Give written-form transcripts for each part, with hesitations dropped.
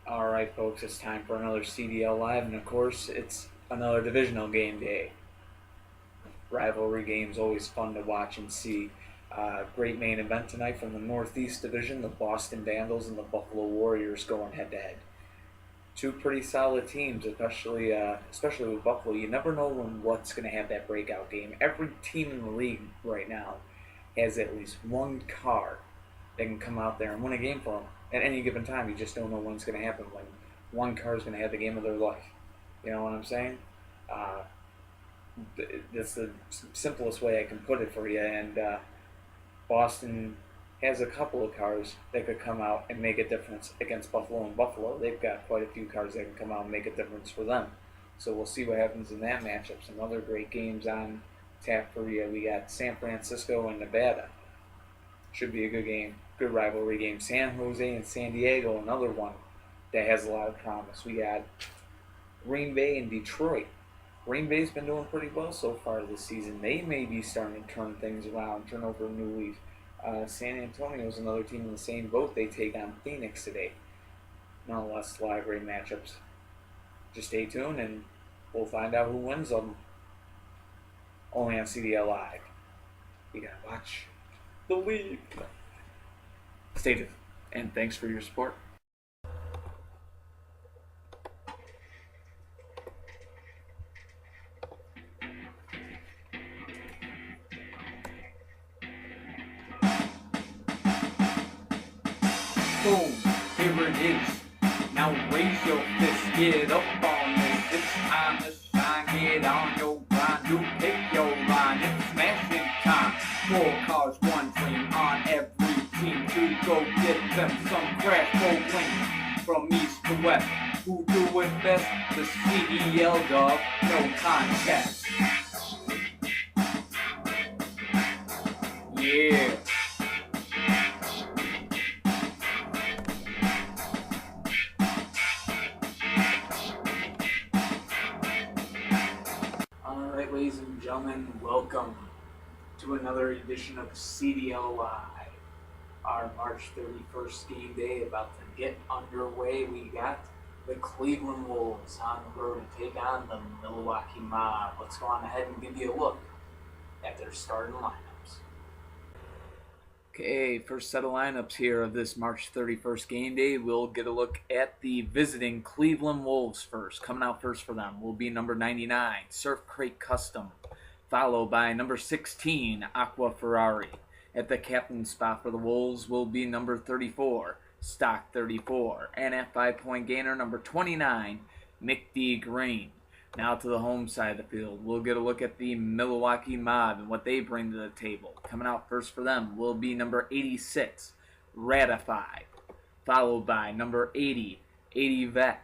Alright, folks, it's time for another CDL Live, and of course, it's another divisional game day. Rivalry games, always fun to watch and see. Great main event tonight from the Northeast Division, the Boston Vandals and the Buffalo Warriors going head to head. Two pretty solid teams, especially with Buffalo. You never know what's going to have that breakout game. Every team in the league right now has at least one car that can come out there and win a game for them at any given time. You just don't know when it's going to happen, when one car is going to have the game of their life. You know what I'm saying? That's the simplest way I can put it for you. And Boston has a couple of cars that could come out and make a difference against Buffalo. And Buffalo, they've got quite a few cars that can come out and make a difference for them. So we'll see what happens in that matchup. Some other great games on tap for you. We got San Francisco and Nevada. Should be a good game, good rivalry game. San Jose and San Diego, another one that has a lot of promise. We got Green Bay and Detroit. Green Bay's been doing pretty well so far this season. They may be starting to turn things around, turn over a new leaf. San Antonio's another team in the same boat. They take on Phoenix today. Nonetheless, a lot of great matchups. Just stay tuned and we'll find out who wins them. Only on CDL Live. You gotta watch the league. Stay tuned, and thanks for your support. Boom, here it is. Now raise your fist, get up on this. It's time to shine, get on your grind. You pick your line, it's smashing time. 4 cars, 1 dream on every team to go get them some crash for wins. From east to west, who do it best? The CDL dog, no contest. Yeah. Alright, ladies and gentlemen, welcome to another edition of CDL Live. Our March 31st game day about to get underway. We got the Cleveland Wolves on the road to take on the Milwaukee Mob. Let's go on ahead and give you a look at their starting lineups. Okay, first set of lineups here of this March 31st game day. We'll get a look at the visiting Cleveland Wolves first. Coming out first for them will be number 99, Surf Crate Custom, followed by number 16, Aqua Ferrari. At the captain spot for the Wolves will be number 34, Stock 34, and at 5-point gainer, number 29, Mick D. Green. Now to the home side of the field, we'll get a look at the Milwaukee Mob and what they bring to the table. Coming out first for them will be number 86, Ratify, followed by number 80, 80 Vet.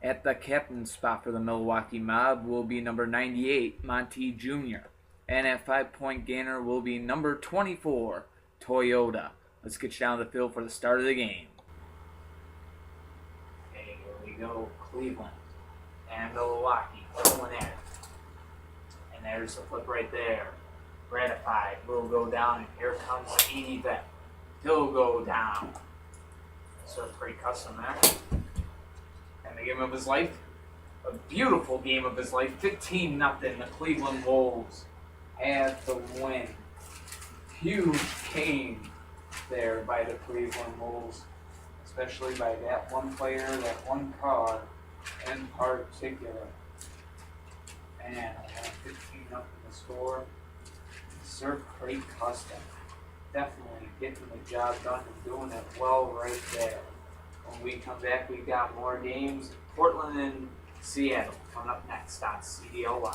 At the captain spot for the Milwaukee Mob will be number 98, Monty Jr., and at 5-point gainer will be number 24, Toyota. Let's get you down the field for the start of the game. Okay, here we go. Cleveland and Milwaukee going at it. And there's the flip right there. Ratified will go down, and here comes 80 Vet. He'll go down. So pretty custom there. And the game of his life. A beautiful game of his life. 15-0. The Cleveland Wolves had to win. Huge game there by the Cleveland Wolves, especially by that one player, that one car in particular. Man, 15-0 the score. Surf Crate Custom definitely getting the job done and doing it well right there. When we come back, we got more games. Portland and Seattle coming up next on CDL Live.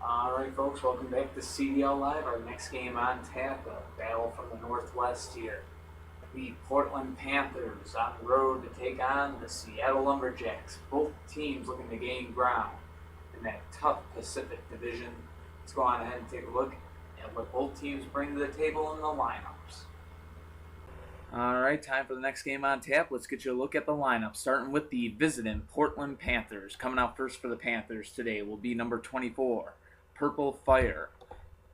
Alright folks, welcome back to CDL Live. Our next game on tap, a battle from the Northwest here. The Portland Panthers on the road to take on the Seattle Lumberjacks. Both teams looking to gain ground in that tough Pacific Division. Let's go on ahead and take a look at what both teams bring to the table in the lineups. Alright, time for the next game on tap. Let's get you a look at the lineup, starting with the visiting Portland Panthers. Coming out first for the Panthers today will be number 24, Purple Fire.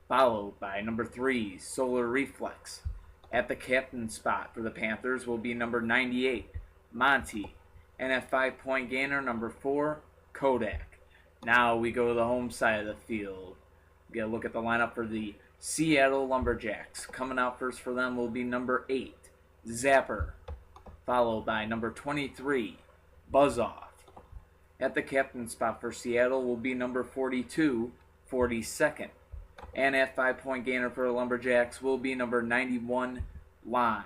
followed by number 3, Solar Reflex. At the captain spot for the Panthers will be number 98, Monty. And at 5-point gainer, number 4, Kodak. Now we go to the home side of the field. Get a look at the lineup for the Seattle Lumberjacks. Coming out first for them will be number 8, Zapper, followed by number 23, Buzz Off. At the captain spot for Seattle will be number 42, 42nd. And at 5-point gainer for the Lumberjacks will be number 91, Line.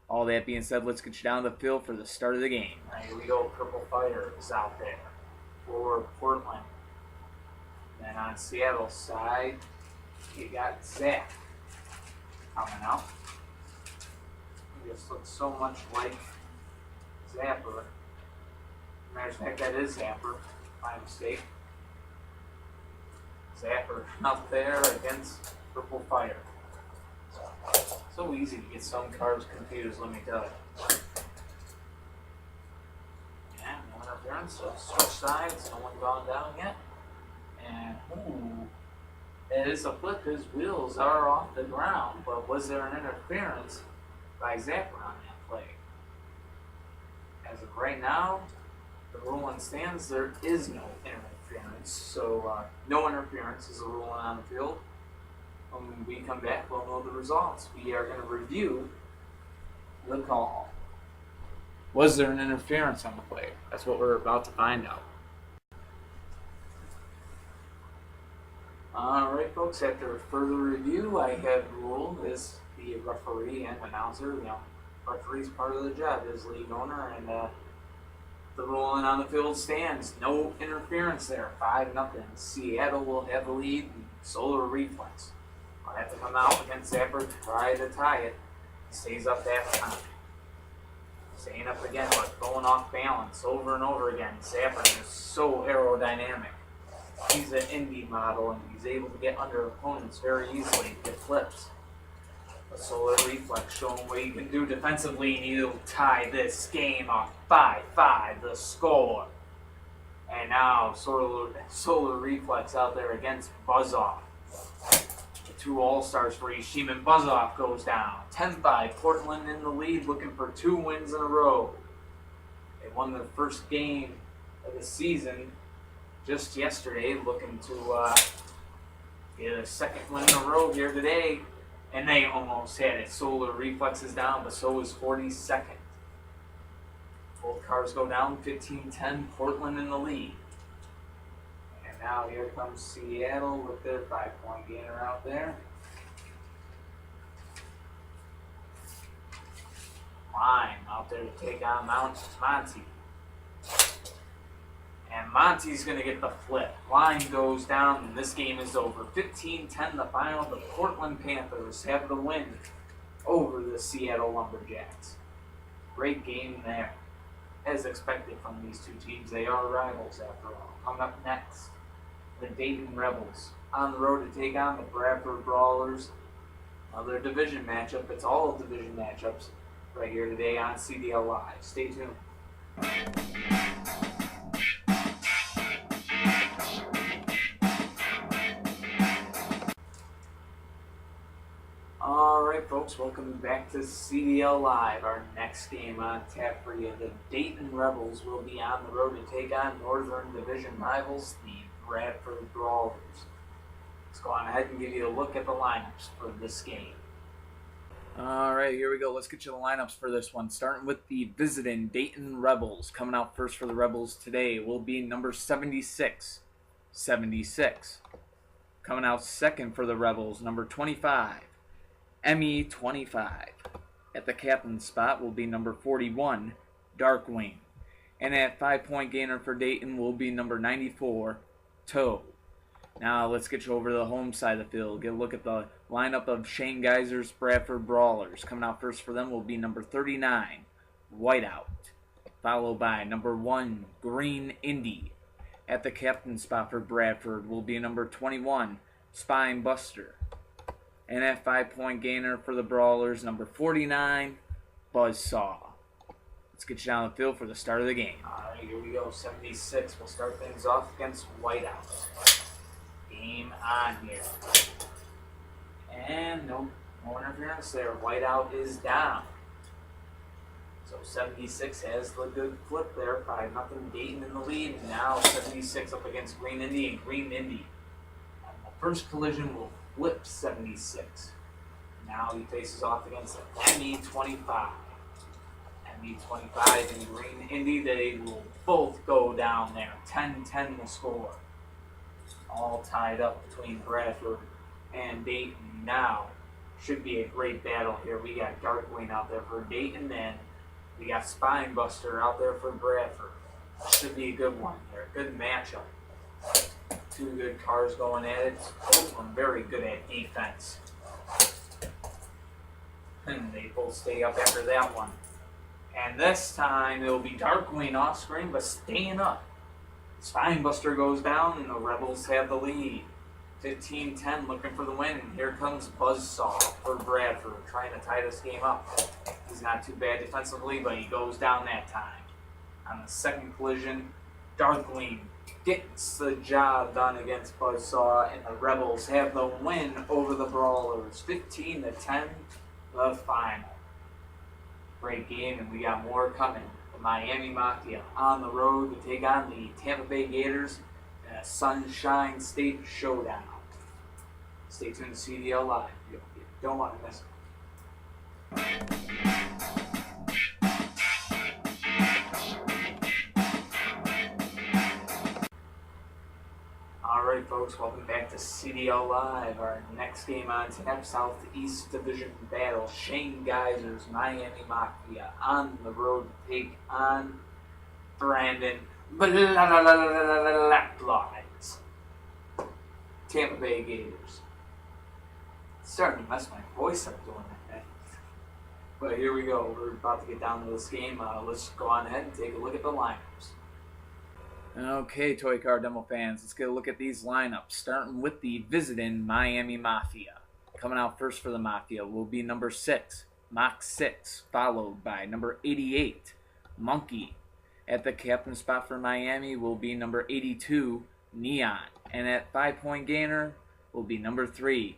All that being said, let's get you down the field for the start of the game. All right, here we go. Purple Fire is out there for Portland. Then on Seattle's side, you got Zach coming out. He just looks so much like Zapper. Matter of fact, that is Zapper, by mistake. Zapper out there against Purple Fire. So easy to get some cards confused, let me tell you. Yeah, no interference, so switch sides, no one gone down yet. And, it is a flip, his wheels are off the ground, but was there an interference by Zapper on that play? As of right now, the ruling stands, there is no interference. So, no interference is the ruling on the field. When we come back, we'll know the results. We are going to review the call. Was there an interference on the play? That's what we're about to find out. Alright folks, after further review, I have ruled as the referee and announcer, referee's part of the job as league owner, and the ruling on the field stands. No interference there, 5-0. Seattle will have the lead, and Solar Reflex will have to come out against Zapper to try to tie it. He stays up that time. Staying up again, but going off balance over and over again. Zapper is so aerodynamic. He's an Indy model, and he's able to get under opponents very easily, get flips. But Solar Reflex showing what he can do defensively, and he'll tie this game up 5-5, the score. And now Solar Reflex out there against Buzz Off. The 2 All-Stars for Ishim, Buzz Off goes down. 10-5, Portland in the lead, looking for 2 wins in a row. They won their first game of the season just yesterday, looking to get a second win in a row here today, and they almost had it. Solar Reflex is down, but so is 42nd. Both cars go down, 15-10, Portland in the lead. And now here comes Seattle with their 5-point gainer out there. Line out there to take on Monty. And Monty's going to get the flip. Line goes down, and this game is over. 15-10 the final. The Portland Panthers have the win over the Seattle Lumberjacks. Great game there. As expected from these 2 teams, they are rivals after all. Coming up next, the Dayton Rebels on the road to take on the Bradford Brawlers. Another division matchup. It's all division matchups right here today on CDL Live. Stay tuned. Alright folks, welcome back to CDL Live. Our next game on tap for you. The Dayton Rebels will be on the road to take on Northern Division rivals, the Bradford Brawlers. Let's go on ahead and give you a look at the lineups for this game. Alright, here we go. Let's get you the lineups for this one. Starting with the visiting Dayton Rebels. Coming out first for the Rebels today will be number 76. Coming out second for the Rebels, number 25. ME25. At the captain spot will be number 41, Darkwing. And at 5-point gainer for Dayton will be number 94, Toe. Now let's get you over to the home side of the field. Get a look at the lineup of Shane Geyser's Bradford Brawlers. Coming out first for them will be number 39, Whiteout. Followed by number 1, Green Indy. At the captain spot for Bradford will be number 21, Spine Buster. And at 5-point gainer for the Brawlers, number 49, Buzzsaw. Let's get you down the field for the start of the game. Alright, here we go. 76. We'll start things off against Whiteout. Game on here. And no interference there. Whiteout is down. So 76 has the good flip there. 5-0 Dayton in the lead. And now 76 up against Green Indy, and Green Indy. And the first collision will flip 76. Now he faces off against ME25. ME25 and Green Indy, they will both go down there. 10-10 the score. All tied up between Bradford and Dayton. Now should be a great battle here. We got Darkwing out there for Dayton, and we got Spinebuster out there for Bradford. Should be a good one here. Good matchup. Two good cars going at it. Both of them very good at defense. And they both stay up after that one. And this time it'll be Darkwing off screen, but staying up. Spinebuster goes down, and the Rebels have the lead. 15-10 looking for the win. And here comes Buzzsaw for Bradford, trying to tie this game up. He's not too bad defensively, but he goes down that time. On the second collision, Darkwing gets the job done against Buzzsaw, and the Rebels have the win over the Brawlers. 15-10, the final. Great game, and we got more coming. The Miami Mafia on the road to take on the Tampa Bay Gators in a Sunshine State showdown. Stay tuned to CDL Live. You don't want to miss it. Alright folks, welcome back to CDL Live. Our next game on tap, Southeast Division battle. Shane Geyser's Miami Mafia on the road to take on Brandon Blacklights. Tampa Bay Gators. Starting to mess my voice up doing that. But here we go. We're about to get down to this game. Let's go on ahead and take a look at the lineups. Okay, Toy Car Demo fans, let's get a look at these lineups. Starting with the visiting Miami Mafia. Coming out first for the Mafia will be number 6, Mach 6, followed by number 88, Monkey. At the captain spot for Miami will be number 82, Neon. And at 5-point gainer will be number 3,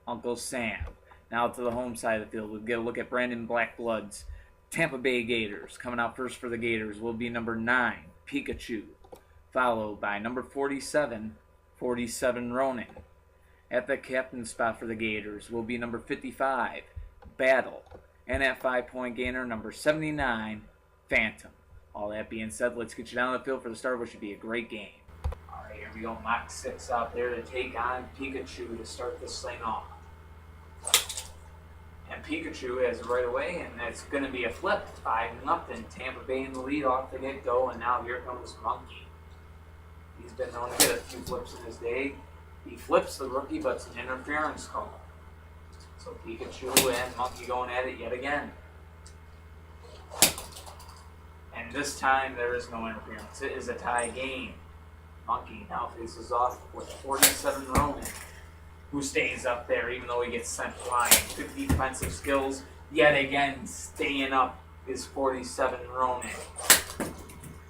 Uncle Sam. Now to the home side of the field, we'll get a look at Brandon Blackblood's Tampa Bay Gators. Coming out first for the Gators will be number 9, Pikachu, followed by number 47 Ronin. At the captain spot for the Gators will be number 55, Battle. And at 5-point gainer, number 79, Phantom. All that being said, let's get you down the field for the start of what should be a great game. Alright, here we go. Mach 6 out there to take on Pikachu to start this thing off. And Pikachu has it right away, and it's going to be a flip. 5-0. Tampa Bay in the lead off the get-go, and now here comes Monkey. He's been known to get a few flips in his day. He flips the rookie, but it's an interference call. So Pikachu and Monkey going at it yet again. And this time there is no interference. It is a tie game. Monkey now faces off with 47 Ronin, who stays up there even though he gets sent flying. Good defensive skills. Yet again, staying up is 47 Ronin.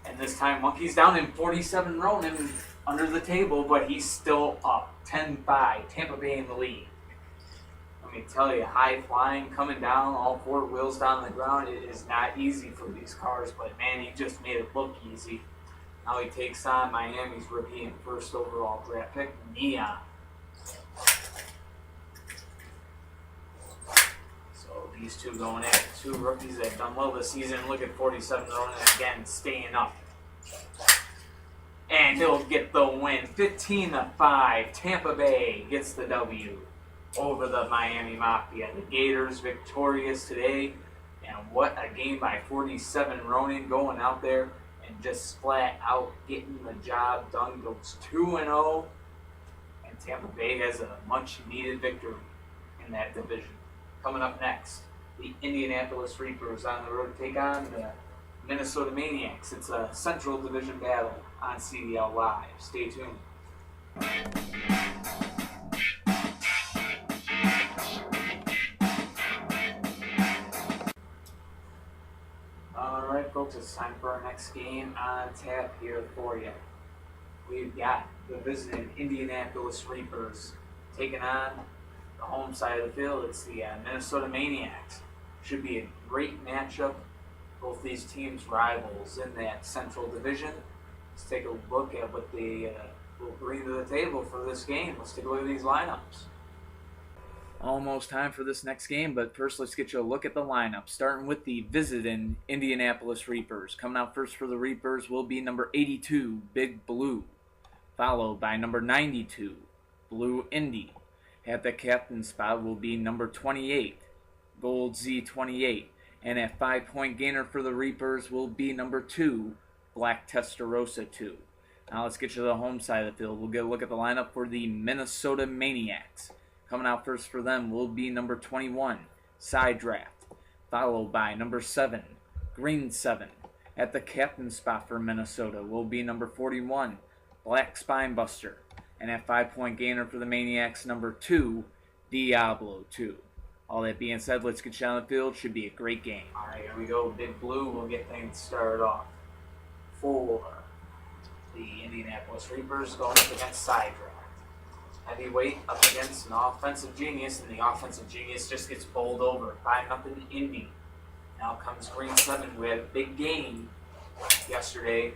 And this time Monkey's down in 47 Ronin under the table, but he's still up. 10-5, Tampa Bay in the lead. Let me tell you, high flying, coming down, all 4 wheels down the ground, it is not easy for these cars, but man, he just made it look easy. Now he takes on Miami's rookie and first overall draft pick, Neon. So these two going at it, 2 rookies that have done well this season. Look at 47 Ronin again, staying up. And he'll get the win. 15-5, Tampa Bay gets the W over the Miami Mafia. The Gators victorious today, and what a game by 47 Ronin, going out there and just flat out getting the job done. Goes 2-0, and Tampa Bay has a much needed victory in that division. Coming up next, the Indianapolis Reapers on the road to take on the Minnesota Maniacs. It's a Central Division battle on CDL Live. Stay tuned. Alright folks, it's time for our next game on tap here for you. We've got the visiting Indianapolis Reapers taking on The home side of the field, it's the Minnesota Maniacs. Should be a great matchup. Both these teams rivals in that Central Division. Let's take a look at what they will bring to the table for this game. Let's take a look at these lineups. Almost time for this next game, but first let's get you a look at the lineup. Starting with the visiting Indianapolis Reapers. Coming out first for the Reapers will be number 82, Big Blue, followed by number 92, Blue Indy. At the captain spot will be number 28, Gold Z28, and at 5-point gainer for the Reapers will be number 2, Black Testarossa 2. Now let's get you to the home side of the field. We'll get a look at the lineup for the Minnesota Maniacs. Coming out first for them will be number 21, Side Draft, followed by number 7, Green 7. At the captain spot for Minnesota will be number 41, Black Spinebuster, and at 5-point gainer for the Maniacs, number 2, Diablo 2. All that being said, let's get you on the field. Should be a great game. All right, here we go. Big Blue will get things started off for the Indianapolis Reapers going up against Side Draft. Heavyweight up against an offensive genius, and the offensive genius just gets bowled over. 5-0 Indy. Now comes Green 7, who had a big game yesterday,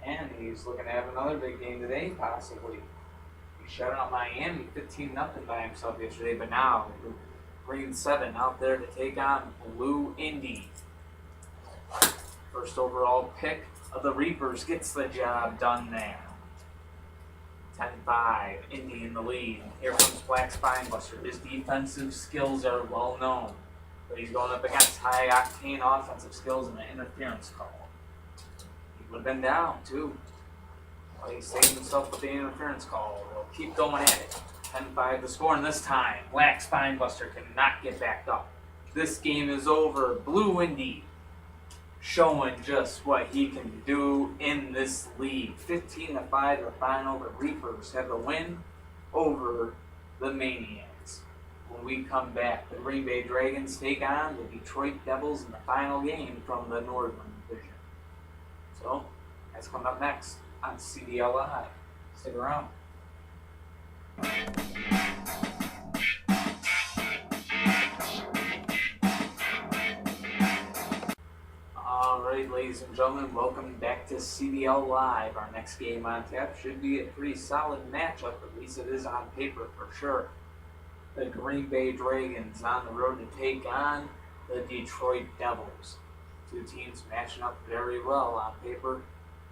and he's looking to have another big game today, possibly. He shut out Miami 15-0 by himself yesterday, but now Green 7 out there to take on Blue Indy. First overall pick of the Reapers gets the job done there. 10-5, Indy in the lead. Here comes Black Spinebuster. His defensive skills are well known, but he's going up against high-octane offensive skills and an interference call. He would have been down, too. Well, he saved himself with the interference call. We'll keep going at it. 10-5 the score, and this time, Black Spinebuster cannot get back up. This game is over. Blue Indy showing just what he can do in this league. 15-5 the final. The Reapers have the win over the Maniacs. When we come back, the Green Bay Dragons take on the Detroit Devils in the final game from the Northern Division. So, that's coming up next on CDL Live. Stick around. Alright, ladies and gentlemen, welcome back to CDL Live. Our next game on tap should be a pretty solid matchup, at least it is on paper for sure. The Green Bay Dragons on the road to take on the Detroit Devils. Two teams matching up very well on paper.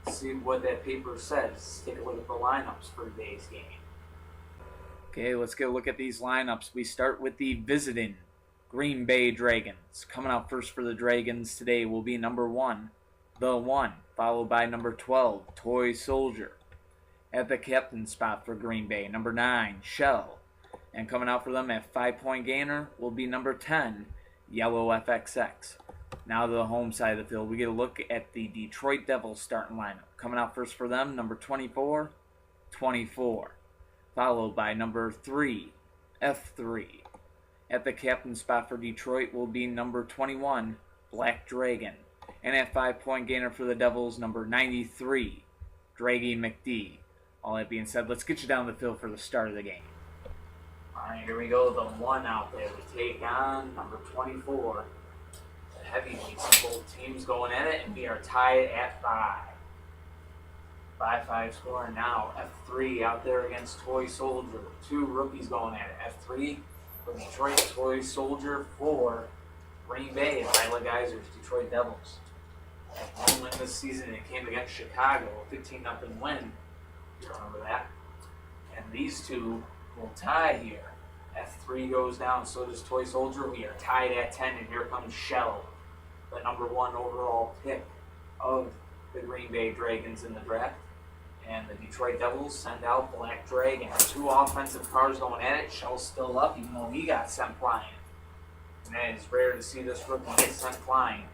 Let's see what that paper says. Let's take a look at the lineups for today's game. Okay, let's get a look at these lineups. We start with the visiting Green Bay Dragons. Coming out first for the Dragons today will be number 1, The One, followed by number 12, Toy Soldier. At the captain spot for Green Bay, number 9, Shell. And coming out for them at 5-point gainer will be number 10, Yellow FXX. Now to the home side of the field, we get a look at the Detroit Devils starting lineup. Coming out first for them, number 24, 24. Followed by number 3, F3. At the captain spot for Detroit will be number 21, Black Dragon. And at 5-point gainer for the Devils, number 93, Draggy McD. All that being said, let's get you down the field for the start of the game. Alright, here we go. The One out there to take on number 24. The heavyweights of both teams going at it, and we are tied at 5. 5-5 score now. F3 out there against Toy Soldier. Two rookies going at it. F3 for Detroit, Toy Soldier for Green Bay, Isla Geysers, Detroit Devils. At one win this season, it came against Chicago, a 15-0 win. You remember that? And these two will tie here. F3 goes down, so does Toy Soldier. We are tied at 10, and here comes Shell, the number 1 overall pick of the Green Bay Dragons in the draft. And the Detroit Devils send out Black Dragon. Two offensive cars going at it. Shell's still up, even though he got sent flying. And it's rare to see this rookie get sent flying.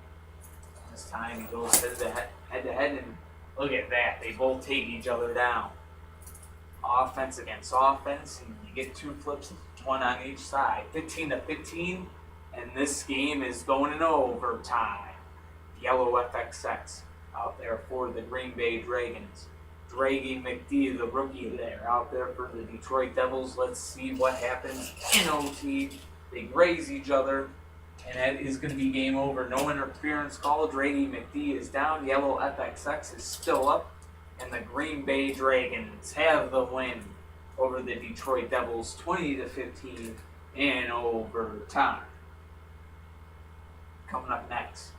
This time he goes head to head, and look at that. They both take each other down. Offense against offense, and you get two flips, one on each side. 15-15, and this game is going in overtime. Yellow FXX out there for the Green Bay Dragons. Draggy McD, the rookie there, out there for the Detroit Devils. Let's see what happens in OT. They graze each other, and that is going to be game over. No interference call. Draggy McD is down. Yellow FXX is still up. And the Green Bay Dragons have the win over the Detroit Devils, 20-15 in overtime. Coming up next,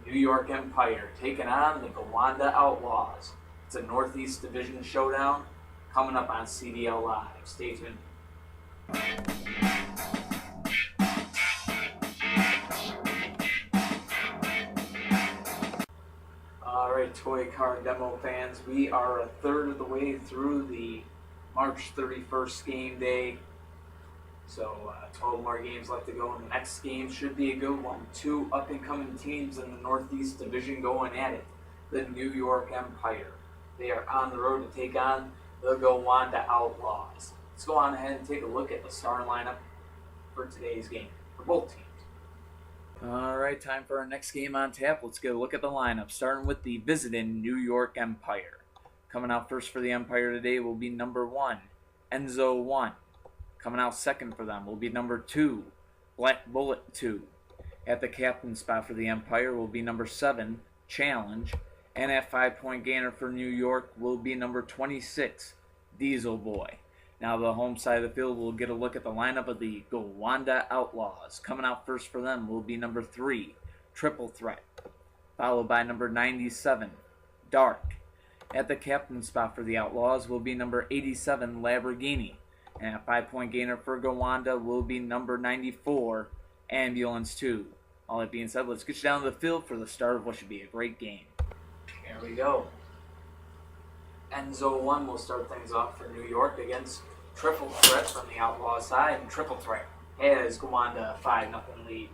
the New York Empire taking on the Gowanda Outlaws. It's a Northeast Division showdown coming up on CDL Live. Stay tuned. Alright, toy car demo fans, we are a third of the way through the March 31st game day. So 12 more games left to go, and the next game should be a good one. Two up-and-coming teams in the Northeast Division going at it. The New York Empire. They are on the road to take on the Gowanda Outlaws. Let's go on ahead and take a look at the starting lineup for today's game for both teams. Alright, time for our next game on tap. Let's get a look at the lineup, starting with the visiting New York Empire. Coming out first for the Empire today will be number 1, Enzo 1. Coming out second for them will be number 2, Black Bullet 2. At the captain spot for the Empire will be number 7, Challenge. And at 5-point gainer for New York will be number 26, Diesel Boy. Now the home side of the field, we'll get a look at the lineup of the Gowanda Outlaws. Coming out first for them will be number 3, Triple Threat. Followed by number 97, Dark. At the captain spot for the Outlaws will be number 87, Lamborghini. And at 5-point gainer for Gowanda will be number 94, Ambulance 2. All that being said, let's get you down to the field for the start of what should be a great game. There we go. Enzo 1 will start things off for New York against Triple Threat from the Outlaw side. And Triple Threat has Gowanda a 5-0 lead.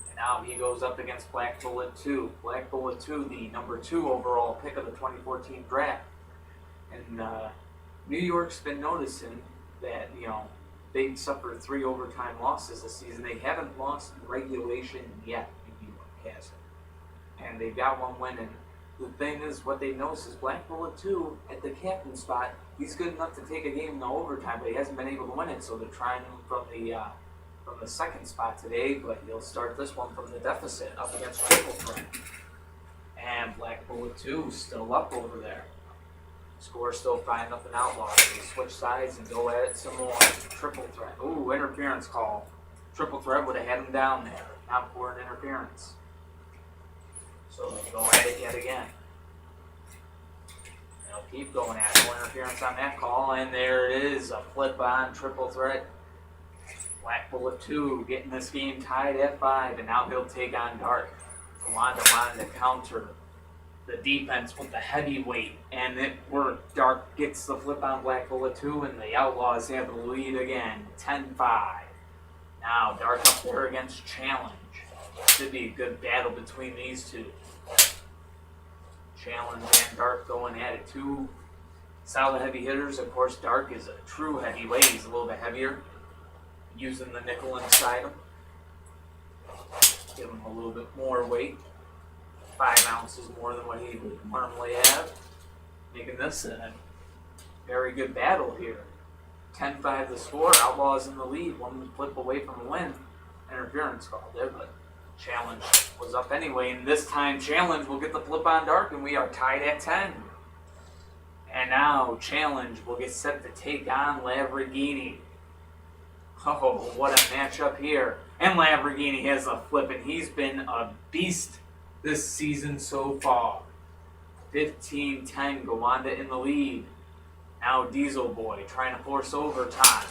And now he goes up against Black Bullet 2. Black Bullet 2, the number 2 overall pick of the 2014 draft. And New York's been noticing that, they suffered 3 overtime losses this season. They haven't lost in regulation yet. New York hasn't. And they've got one win. And the thing is, what they noticed is Black Bullet 2 at the captain spot, he's good enough to take a game in the overtime, but he hasn't been able to win it, so they're trying him from the second spot today, but he'll start this one from the deficit up against Triple Threat. And Black Bullet 2 still up over there. Score still 5-0 Outlaws. They switch sides and go at it some more. Triple Threat. Ooh, interference call. Triple Threat would have had him down there, not for an interference. So they go at it yet again. They'll keep going at it. No interference on that call. And there it is. A flip on Triple Threat. Black Bullet 2 getting this game tied at 5. And now he'll take on Dark. Gowanda wanted to counter the defense with the heavyweight. And it worked. Dark gets the flip on Black Bullet 2. And the Outlaws have the lead again. 10-5. Now Dark up there against Challenge. Should be a good battle between these two. Challenge and Dark going at it. 2 solid heavy hitters. Of course, Dark is a true heavyweight. He's a little bit heavier. Using the nickel inside him. Give him a little bit more weight. 5 ounces more than what he would normally have. Making this a very good battle here. 10-5 the score. Outlaws in the lead. One flip away from a win. Interference call there, but Challenge was up anyway, and this time Challenge will get the flip on Dark, and we are tied at 10. And now Challenge will get set to take on Lamborghini. Oh, what a matchup here. And Lamborghini has a flip, and he's been a beast this season so far. 15-10, Gowanda in the lead. Now Diesel Boy trying to force overtime.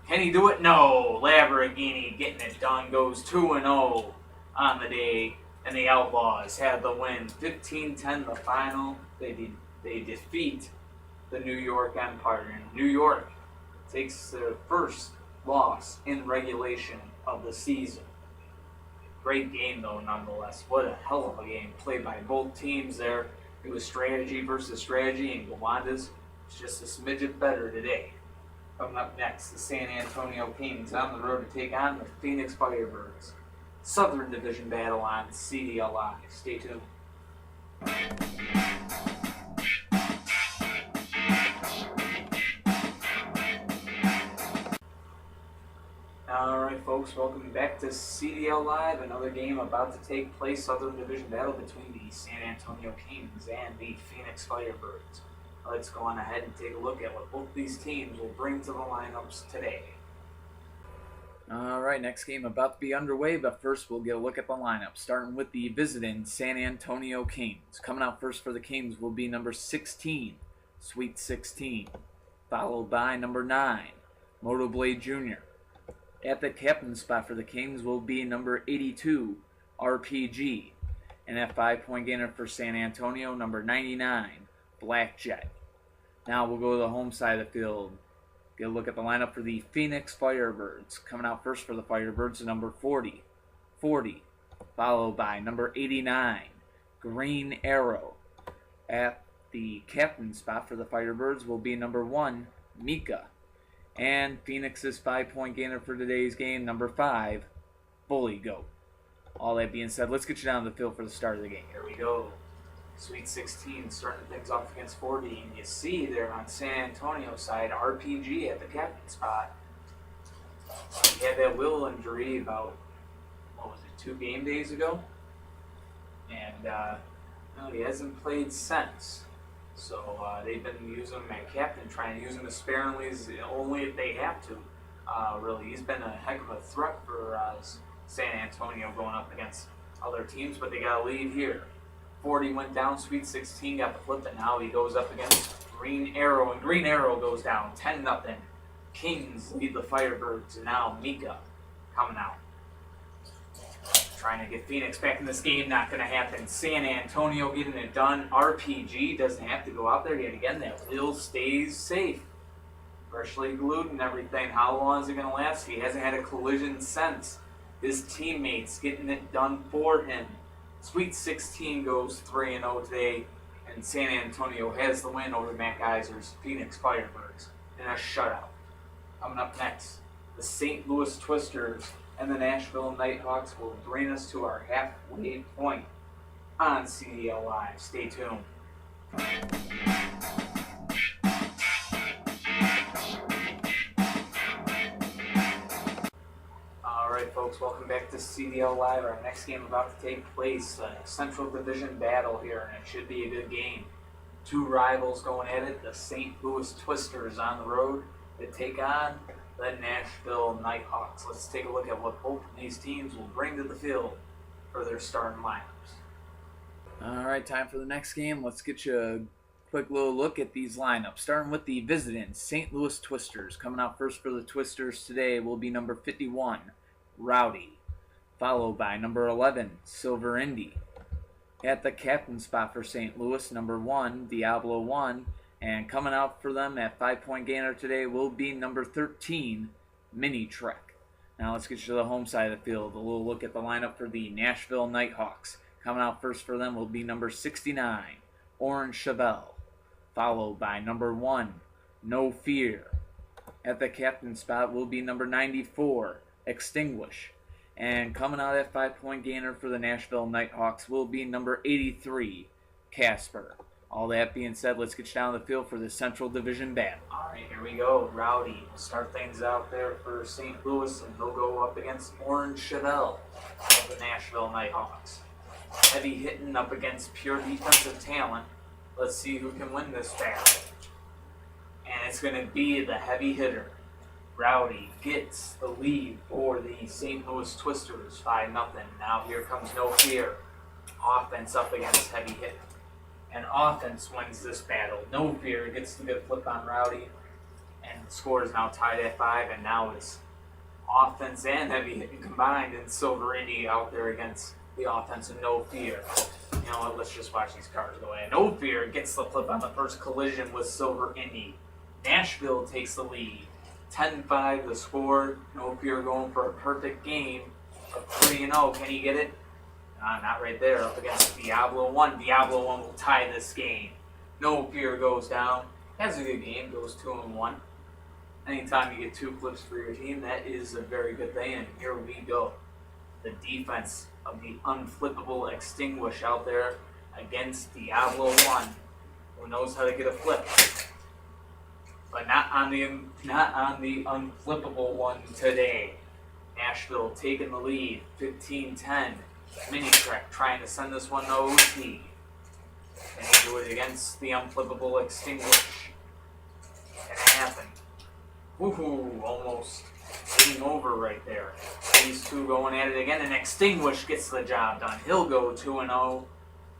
Can he do it? No. Lamborghini getting it done, goes 2-0 on the day, and the Outlaws have the win. 15-10 the final. They defeat the New York Empire. And New York takes their first loss in regulation of the season. Great game, though, nonetheless. What a hell of a game played by both teams there. It was strategy versus strategy, and Gowanda's is just a smidget better today. Coming up next, the San Antonio Kings on the road to take on the Phoenix Firebirds. Southern Division battle on CDL Live. Stay tuned. Alright folks, welcome back to CDL Live, another game about to take place, Southern Division battle between the San Antonio Kings and the Phoenix Firebirds. Let's go on ahead and take a look at what both these teams will bring to the lineups today. Alright, next game about to be underway, but first we'll get a look at the lineup, starting with the visiting San Antonio Kings. Coming out first for the Kings will be number 16, Sweet 16, followed by number 9, Motoblade Jr. At the captain spot for the Kings will be number 82, RPG. And at 5-point gainer for San Antonio, number 99, Blackjack. Now we'll go to the home side of the field. Get a look at the lineup for the Phoenix Firebirds. Coming out first for the Firebirds, number 40, followed by number 89, Green Arrow. At the captain spot for the Firebirds will be number 1, Mika. And Phoenix's 5-point gainer for today's game, number 5, Bully Goat. All that being said, let's get you down to the field for the start of the game. Here we go. Sweet 16 starting things off against 40. And you see there on San Antonio's side, RPG at the captain spot. He had that will injury about, 2 game days ago? And he hasn't played since. So they've been using him at captain, trying to use him sparingly, only if they have to. Really, he's been a heck of a threat for San Antonio going up against other teams, but they got a lead here. 40 went down, Sweet 16 got the flip, and now he goes up against Green Arrow, and Green Arrow goes down 10-0. Kings lead the Firebirds, and now Mika coming out. Trying to get Phoenix back in this game, not going to happen. San Antonio getting it done. RPG doesn't have to go out there yet again. That wheel stays safe. Freshly glued and everything. How long is it going to last? He hasn't had a collision since. His teammates getting it done for him. Sweet 16 goes 3-0 today, and San Antonio has the win over Matt Geiser's Phoenix Firebirds in a shutout. Coming up next, the St. Louis Twisters and the Nashville Nighthawks will bring us to our halfway point on CDL Live. Stay tuned. Alright folks, welcome back to CDL Live. Our next game about to take place, a Central Division battle here, and it should be a good game. Two rivals going at it, the St. Louis Twisters on the road to take on the Nashville Nighthawks. Let's take a look at what both of these teams will bring to the field for their starting lineups. Alright, time for the next game. Let's get you a quick little look at these lineups. Starting with the visiting St. Louis Twisters. Coming out first for the Twisters today will be number 51, Rowdy, followed by number 11, Silver Indy. At the captain spot for St. Louis, number 1, Diablo 1. And coming out for them at 5-point gainer today will be number 13, Mini Trek. Now let's get you to the home side of the field. A little look at the lineup for the Nashville Nighthawks. Coming out first for them will be number 69, Orange Chevelle, followed by number 1, No Fear. At the captain spot will be number 94, Extinguish. And coming out at 5-point gainer for the Nashville Nighthawks will be number 83, Casper. All that being said, let's get you down the field for the Central Division battle. Alright, here we go. Rowdy will start things out there for St. Louis, and he'll go up against Orange Chevelle of the Nashville Nighthawks. Heavy hitting up against pure defensive talent. Let's see who can win this battle. And it's going to be the heavy hitter. Rowdy gets the lead for the St. Louis Twisters, 5-0. Now here comes No Fear. Offense up against heavy hitting. And offense wins this battle. No Fear gets the good flip on Rowdy. And the score is now tied at 5. And now it's offense and heavy hitting combined. And Silver Indy out there against the offense of No Fear. You know what? Let's just watch these cards go in. No Fear gets the flip on the first collision with Silver Indy. Nashville takes the lead. 10-5 the score. No Fear going for a perfect game of 3-0. Can he get it? Not right there, up against Diablo 1. Diablo 1 will tie this game. No Fear goes down. Has a good game, goes 2-1. Anytime you get 2 flips for your team, that is a very good thing. And here we go. The defense of the unflippable Extinguish out there against Diablo 1, who knows how to get a flip. But not on the unflippable one today. Nashville taking the lead, 15-10. Mini Trek trying to send this one to OT. Can he do it against the unflippable Extinguish? Can it happen? Woohoo! Almost game over right there. These two going at it again, and Extinguish gets the job done. He'll go 2-0.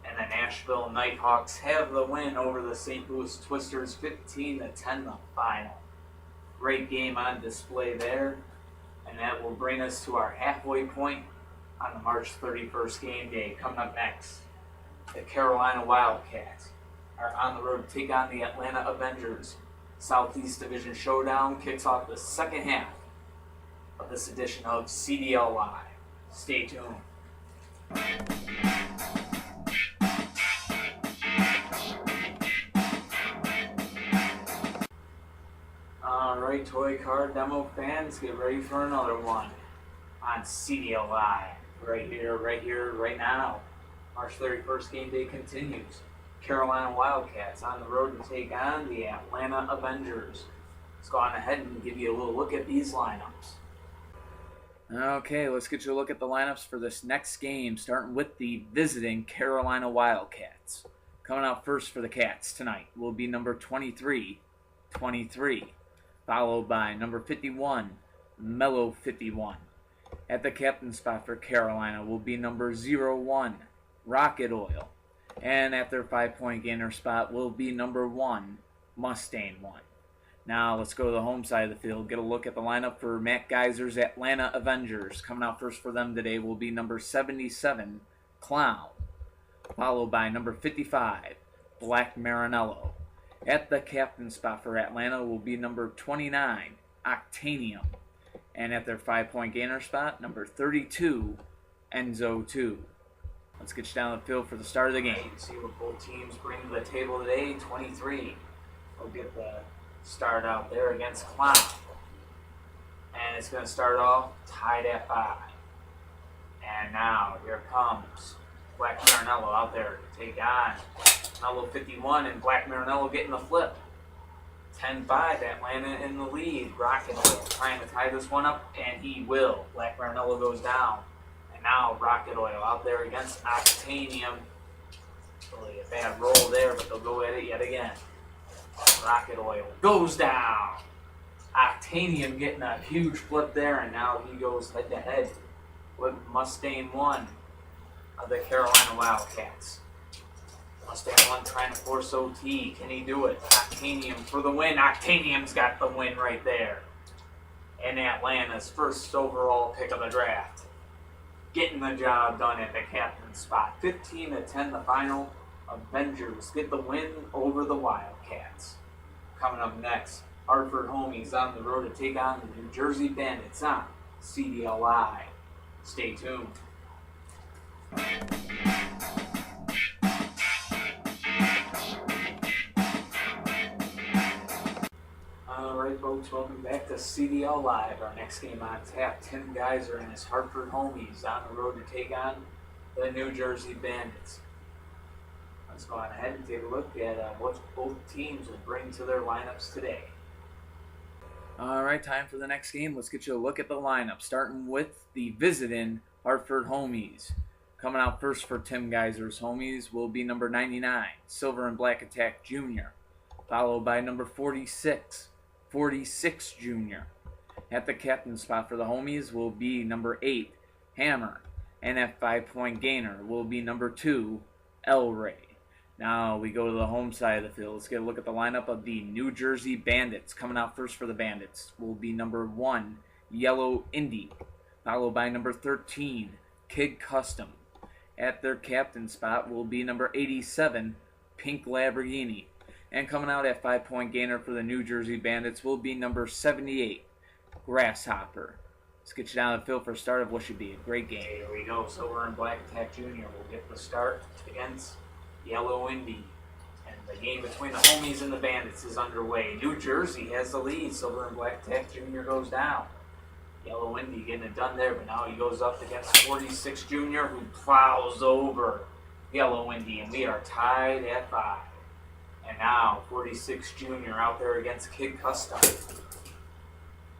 And the Nashville Nighthawks have the win over the St. Louis Twisters, 15-10 the final. Great game on display there. And that will bring us to our halfway point on the March 31st game day. Coming up next, the Carolina Wildcats are on the road to take on the Atlanta Avengers. Southeast Division Showdown kicks off the second half of this edition of CDL Live. Stay tuned. Alright, toy car demo fans, get ready for another one on CDL Live. Right here, right now. March 31st game day continues. Carolina Wildcats on the road to take on the Atlanta Avengers. Let's go on ahead and give you a little look at these lineups. Okay, let's get you a look at the lineups for this next game, starting with the visiting Carolina Wildcats. Coming out first for the Cats tonight will be number 23, followed by number 51, Mellow 51. At the captain spot for Carolina will be number 01, Rocket Oil. And at their 5-point gainer spot will be number 1, Mustang 1. Now let's go to the home side of the field, get a look at the lineup for Matt Geiser's Atlanta Avengers. Coming out first for them today will be number 77, Clown, followed by number 55, Black Marinello. At the captain spot for Atlanta will be number 29, Octanium. And at their 5-point gainer spot, number 32, Enzo 2. Let's get you down the field for the start of the game. See what both teams bring to the table today. 23 will get the start out there against Clown. And it's going to start off tied at 5. And now here comes Black Marinello out there to take on Mellow 51, and Black Marinello getting the flip. 10-5, Atlanta in the lead. Rocket Oil trying to tie this one up, and he will. Black Marinello goes down. And now Rocket Oil out there against Octanium. Really a bad roll there, but they'll go at it yet again. Rocket Oil goes down. Octanium getting a huge flip there, and now he goes head-to-head with Mustang 1 of the Carolina Wildcats. Mustang 1 trying to force OT. Can he do it? Octanium for the win. Octanium's got the win right there. And Atlanta's first overall pick of the draft. Getting the job done at the captain spot. 15-10 the final. Avengers get the win over the Wildcats. Coming up next, Hartford homies on the road to take on the New Jersey Bandits on CDL Live. Stay tuned. Alright folks, welcome back to CDL Live. Our next game on tap, Tim Geiser and his Hartford homies on the road to take on the New Jersey Bandits. Let's go on ahead and take a look at what both teams will bring to their lineups today. Alright, time for the next game. Let's get you a look at the lineup, starting with the visiting Hartford homies. Coming out first for Tim Geiser's homies will be number 99, Silver and Black Attack Jr., followed by number 46 Jr. At the captain spot for the homies will be number 8, Hammer, and at 5-point gainer will be number 2, El Rey. Now we go to the home side of the field. Let's get a look at the lineup of the New Jersey Bandits. Coming out first for the Bandits will be number 1, Yellow Indy, followed by number 13, Kid Custom. At their captain spot will be number 87, Pink Lamborghini. And coming out at 5-point gainer for the New Jersey Bandits will be number 78, Grasshopper. Let's get you down the field for a start of what should be a great game. Here we go. Silver and Black Attack Jr. will get the start against Yellow Indy. And the game between the homies and the Bandits is underway. New Jersey has the lead. Silver and Black Attack Jr. goes down. Yellow Indy getting it done there, but now he goes up against 46 Jr. who plows over Yellow Indy, and we are tied at 5. And now 46 Jr. out there against Kid Custom.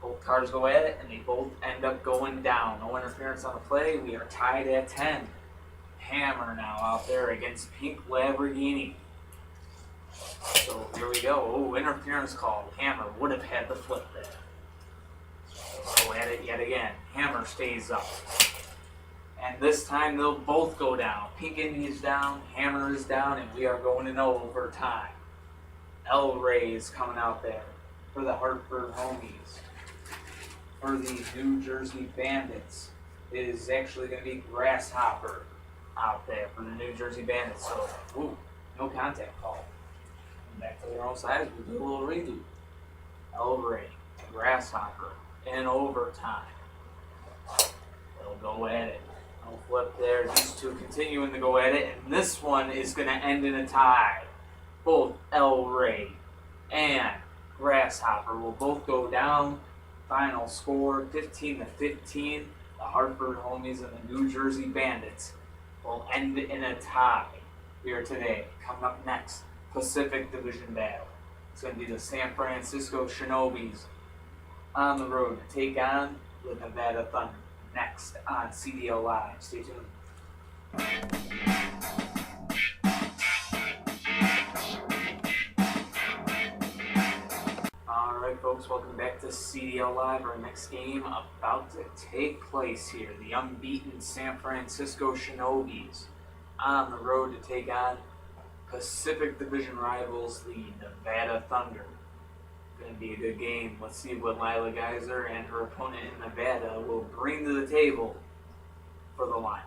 Both cars go at it, and they both end up going down. No interference on the play. We are tied at 10. Hammer now out there against Pink Lamborghini. So here we go. Oh, interference call. Hammer would have had the flip there. Go at it yet again. Hammer stays up. And this time they'll both go down. Pink Indy is down, Hammer is down, and we are going in overtime. El Ray is coming out there for the Hartford homies. For the New Jersey Bandits, it is actually going to be Grasshopper out there for the New Jersey Bandits. So, ooh, no contact call. And back to their own side, we do a little redo. El Ray, Grasshopper, in overtime. They'll go at it. No flip there. These two continuing to go at it, and this one is going to end in a tie. Both El Ray and Grasshopper will both go down. Final score 15-15. The Hartford homies and the New Jersey Bandits will end in a tie here today. Coming up next, Pacific Division battle. It's going to be the San Francisco Shinobis on the road to take on the Nevada Thunder. Next on CDL Live. Stay tuned. Alright folks, welcome back to CDL Live. Our next game about to take place here. The unbeaten San Francisco Shinobis on the road to take on Pacific Division rivals, the Nevada Thunder. Going to be a good game. Let's see what Lila Geyser and her opponent in Nevada will bring to the table for the lineups.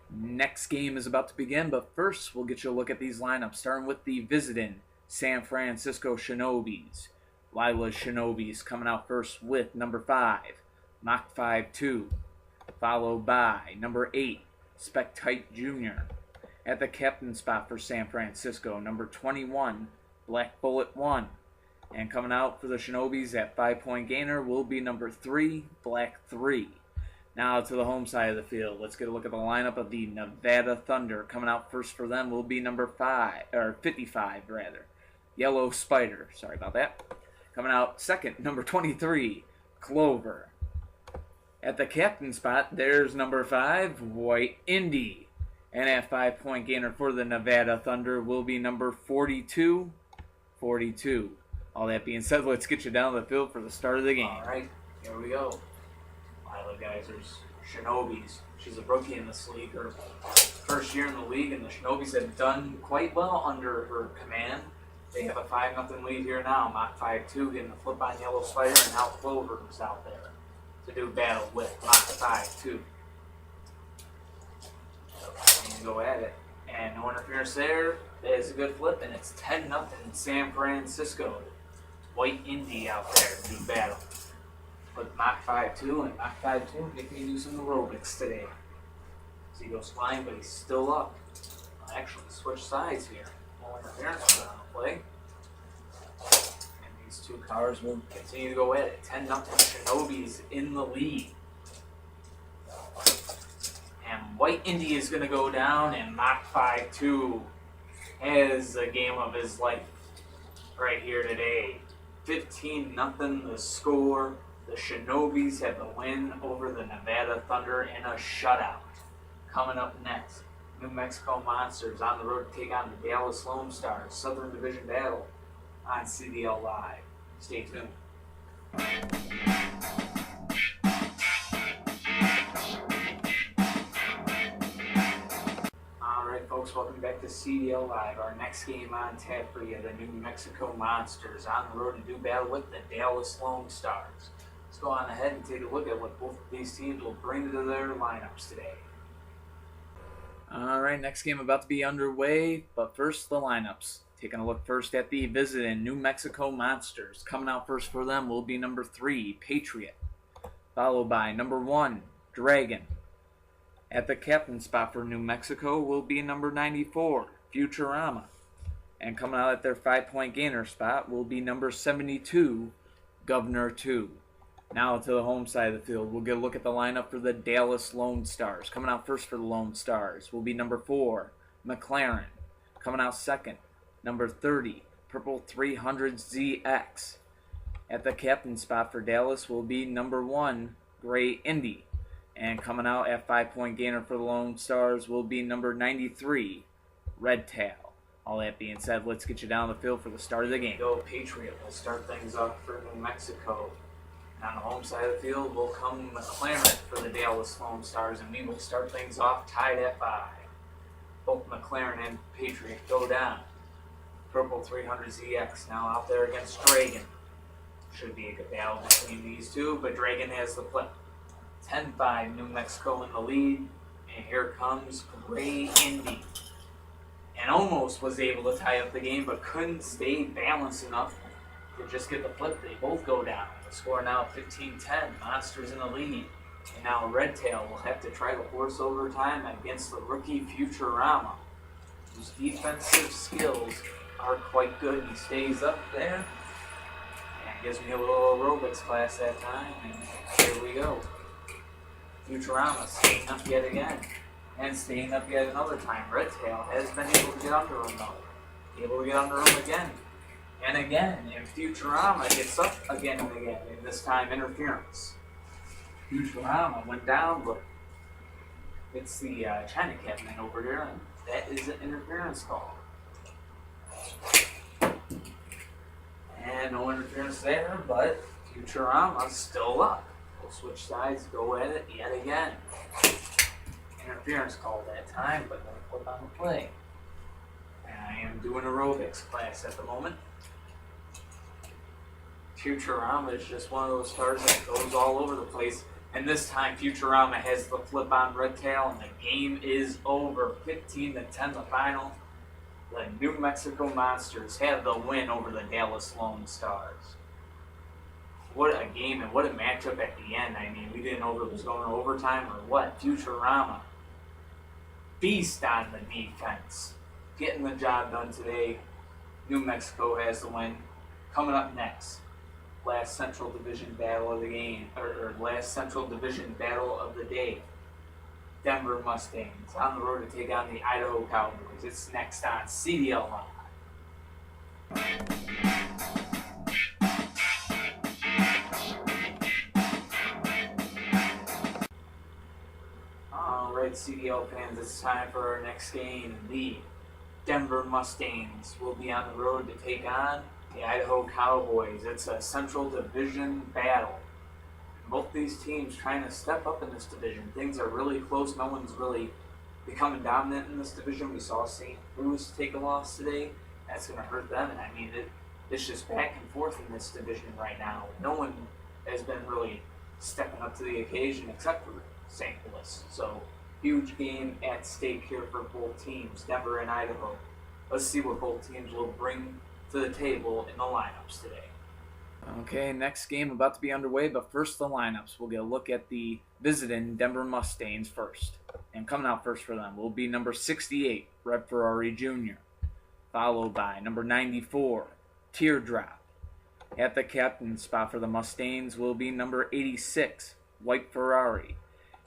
Next game is about to begin, but first we'll get you a look at these lineups, starting with the visiting San Francisco Shinobis. Lila's Shinobis coming out first with number 5, Mach 5-2, followed by number 8, Spectite Jr. At the captain spot for San Francisco, number 21, Black Bullet 1. And coming out for the Shinobis at 5-point gainer will be number 3, Black 3. Now to the home side of the field. Let's get a look at the lineup of the Nevada Thunder. Coming out first for them will be number 55 rather. Yellow Spider. Sorry about that. Coming out second, number 23, Clover. At the captain spot, there's number 5, White Indy. And at 5-point gainer for the Nevada Thunder will be number 42. All that being said, let's get you down the field for the start of the game. All right, here we go. Lila Geyser's Shinobis. She's a rookie in this league. Her first year in the league, and the Shinobis have done quite well under her command. They have a 5-0 lead here now. Mach 5-2 getting the flip on Yellow Spider, and now Clover's out there to do battle with Mach 5-2. So, go at it. And no interference there. That is a good flip, and it's 10-0 San Francisco. White Indy out there to do battle. With Mach 5-2, and Mach 5-2 making me do some aerobics today. So he goes flying, but he's still up. I'll actually switch sides here. No interference on the play. And these two cars will continue to go at it. 10-0 Shinobis in the lead. And White Indy is going to go down, and Mach 5-2 has a game of his life right here today. 15-0 the score. The Shinobis have the win over the Nevada Thunder in a shutout. Coming up next, New Mexico Monsters on the road to take on the Dallas Lone Stars. Southern Division battle on CDL Live. Stay tuned. Alright folks, welcome back to CDL Live. Our next game on tap for you, the New Mexico Monsters on the road to do battle with the Dallas Lone Stars. Let's go on ahead and take a look at what both of these teams will bring to their lineups today. Alright, next game about to be underway, but first the lineups. Taking a look first at the visiting New Mexico Monsters. Coming out first for them will be number 3, Patriot, followed by number 1, Dragon. At the captain spot for New Mexico will be number 94, Futurama. And coming out at their 5-point gainer spot will be number 72, Governor 2. Now to the home side of the field, we'll get a look at the lineup for the Dallas Lone Stars. Coming out first for the Lone Stars will be number 4, McLaren. Coming out second, number 30, Purple 300ZX. At the captain spot for Dallas will be number 1, Gray Indy. And coming out at 5-point gainer for the Lone Stars will be number 93, Red Tail. All that being said, let's get you down the field for the start of the game. Go Patriot. We'll start things off for New Mexico. And on the home side of the field will come McLaren for the Dallas Lone Stars, and we will start things off tied at 5. Both McLaren and Patriot go down. Purple 300ZX now out there against Dragon. Should be a good battle between these two, but Dragon has the flip. 10-5, New Mexico in the lead, and here comes Gray Indy. And almost was able to tie up the game, but couldn't stay balanced enough to just get the flip. They both go down. The score now 15-10, Monsters in the lead. And now Red Tail will have to try to force overtime against the rookie Futurama, whose defensive skills are quite good. He stays up there and gives me a little aerobics class that time, and here we go. Futurama staying up yet again, and staying up yet another time. Red Tail has been able to get under him though. Able to get under him again and again, and Futurama gets up again and again, and this time interference. Futurama went down, but it's the China cabinet over there, and that is an interference call. And no interference there, but Futurama's still up. We'll switch sides, go at it yet again. Interference call that time, but no flip on the play. And I am doing aerobics class at the moment. Futurama is just one of those stars that goes all over the place. And this time Futurama has the flip on Red Tail, and the game is over. 15-10 the final. The New Mexico Monsters have the win over the Dallas Lone Stars. What a game and what a matchup at the end. I mean, we didn't know if it was going to overtime or what. Futurama, beast on the defense, getting the job done today. New Mexico has the win. Coming up next, last Central Division battle of the game, or last Central Division battle of the day. Denver Mustangs on the road to take on the Idaho Cowboys. It's next on CDL Live. Alright, CDL fans, it's time for our next game. The Denver Mustangs will be on the road to take on the Idaho Cowboys. It's a Central Division battle. Both these teams trying to step up in this division. Things are really close. No one's really becoming dominant in this division. We saw St. Louis take a loss today. That's going to hurt them. And I mean, it's just back and forth in this division right now. No one has been really stepping up to the occasion except for St. Louis. So, huge game at stake here for both teams, Denver and Idaho. Let's see what both teams will bring to the table in the lineups today. Okay, next game about to be underway, but first the lineups. We'll get a look at the visiting Denver Mustangs first. And coming out first for them will be number 68, Red Ferrari Jr., followed by number 94, Teardrop. At the captain spot for the Mustangs will be number 86, White Ferrari.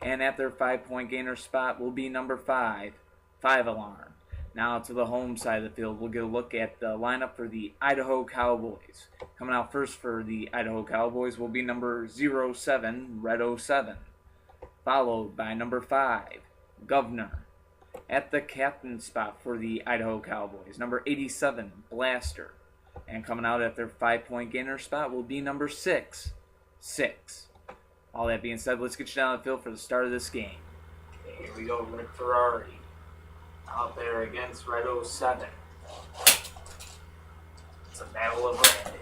And at their 5-point gainer spot will be number 5, 5 Alarm. Now to the home side of the field, we'll get a look at the lineup for the Idaho Cowboys. Coming out first for the Idaho Cowboys will be number 07, Red 07, followed by number 5, Governor. At the captain spot for the Idaho Cowboys, number 87, Blaster. And coming out at their 5-point gainer spot will be number 6, 6. All that being said, let's get you down the field for the start of this game. Okay, here we go, Red Ferrari out there against Red 07. It's a battle of red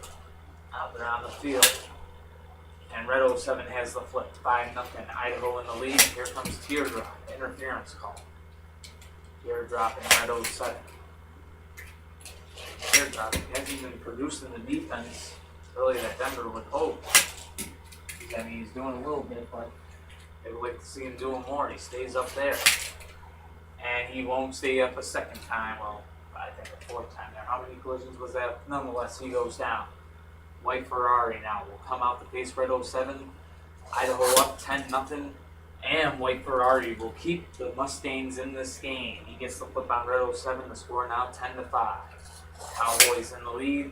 out there on the field. And Red 07 has the flip. 5-0, Idaho in the lead. Here comes Teardrop. Interference call. Teardrop and Red 07. Teardrop hasn't been producing the defense really that Denver would hope. I mean, he's doing a little bit, but they would like to see him doing more. He stays up there. And he won't stay up a second time. Well, I think a fourth time there. How many collisions was that? Nonetheless, he goes down. White Ferrari now will come out to face Red 07. Idaho up 10-0. And White Ferrari will keep the Mustangs in this game. He gets the flip on Red 07. The score now 10-5. Cowboys in the lead.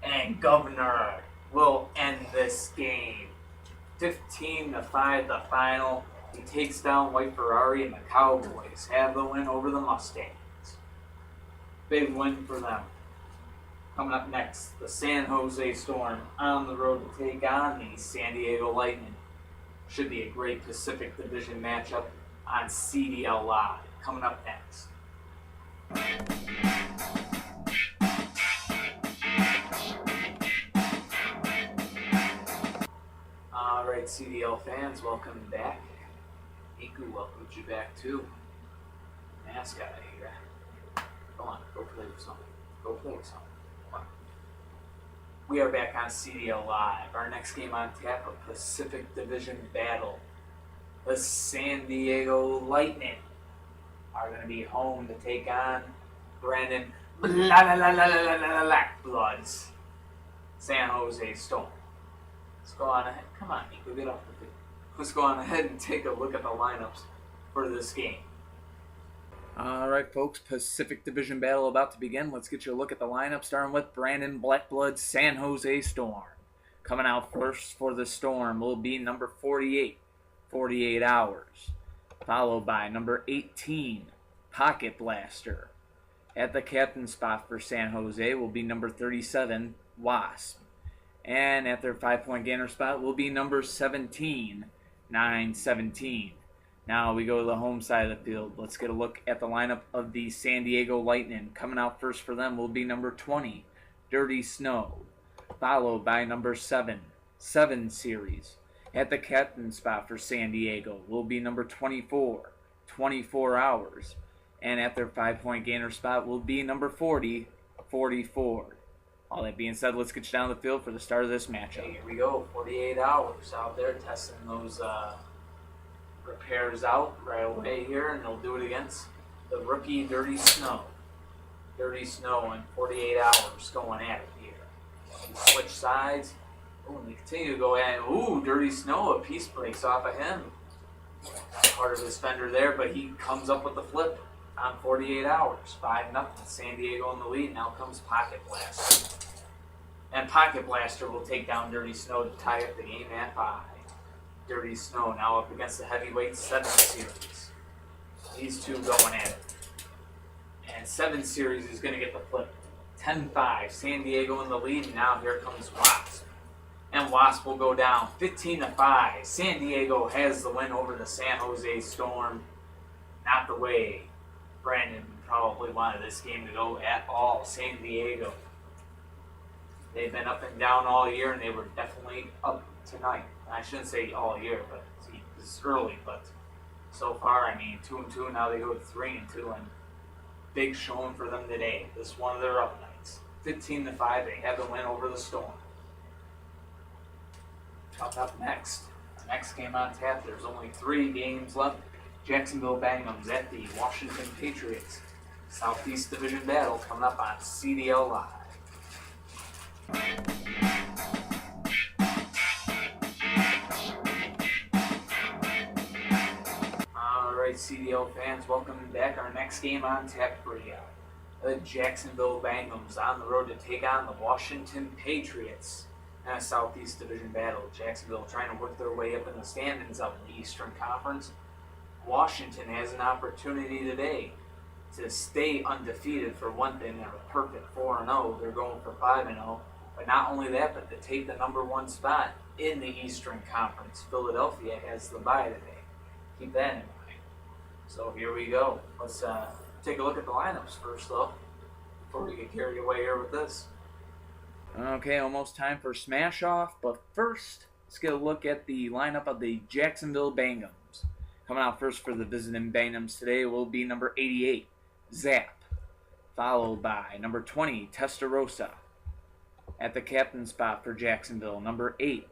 And Governor will end this game. 15-5 the final. He takes down White Ferrari, and the Cowboys have the win over the Mustangs. Big win for them. Coming up next, the San Jose Storm on the road to take on the San Diego Lightning. Should be a great Pacific Division matchup on CDL Live. Coming up next. Alright, CDL fans, welcome back. Niku welcomed you back too. Mascot here. Come on, go play with something. Go play with something. Come on. We are back on CDL Live. Our next game on tap, a Pacific Division battle. The San Diego Lightning are going to be home to take on Brandon Blackblood's San Jose Storm. Let's go on ahead. Come on, Nico, get off the field. Let's go on ahead and take a look at the lineups for this game. All right, folks, Pacific Division battle about to begin. Let's get you a look at the lineup, starting with Brandon Blackblood's San Jose Storm. Coming out first for the Storm will be number 48, 48 Hours, followed by number 18, Pocket Blaster. At the captain spot for San Jose will be number 37, Wasp. And at their 5-point gainer spot will be number 17, 917. Now we go to the home side of the field. Let's get a look at the lineup of the San Diego Lightning. Coming out first for them will be number 20, Dirty Snow, followed by number 7, 7 Series. At the captain spot for San Diego will be number 24, 24 Hours. And at their 5-point gainer spot will be number 40, 44. All that being said, let's get you down the field for the start of this matchup. Hey, here we go, 48 Hours out there testing those repairs out right away here, and they'll do it against the rookie Dirty Snow. Dirty Snow in 48 Hours going at it here. They switch sides. Ooh, and they continue to go at it. Ooh, Dirty Snow, a piece breaks off of him. Part of his fender there, but he comes up with the flip on 48 Hours. 5-0. San Diego in the lead. Now comes Pocket Blaster. And Pocket Blaster will take down Dirty Snow to tie up the game at 5. Dirty Snow now up against the heavyweight 7 Series. These two going at it. And 7 Series is going to get the flip. 10-5. San Diego in the lead. And now here comes Wasp. And Wasp will go down 15-5. San Diego has the win over the San Jose Storm. Not the way Brandon probably wanted this game to go at all. San Diego. They've been up and down all year, and they were definitely up tonight. I shouldn't say all year, but it's early. But so far, I mean, 2-2. Now they go to 3-2, and big showing for them today. This is one of their up nights. 15-5. They have the win over the Storm. Up next, the next game on tap. There's only 3 games left. Jacksonville Bangums at the Washington Patriots. Southeast Division battle coming up on CDL Live. Alright, CDL fans, welcome back. Our next game on tap for you. The Jacksonville Bangums on the road to take on the Washington Patriots in a Southeast Division battle. Jacksonville trying to work their way up in the standings of the Eastern Conference. Washington has an opportunity today to stay undefeated for one thing. They're a perfect 4-0. They're going for 5-0. But not only that, but to take the number 1 spot in the Eastern Conference. Philadelphia has the bye today. Keep that in mind. So here we go. Let's take a look at the lineups first, though, before we get carried away here with this. Okay, almost time for Smash Off, but first, let's get a look at the lineup of the Jacksonville Bangums. Coming out first for the visiting Bangums today will be number 88, Zap, followed by number 20, Testarossa. At the captain spot for Jacksonville, number 8,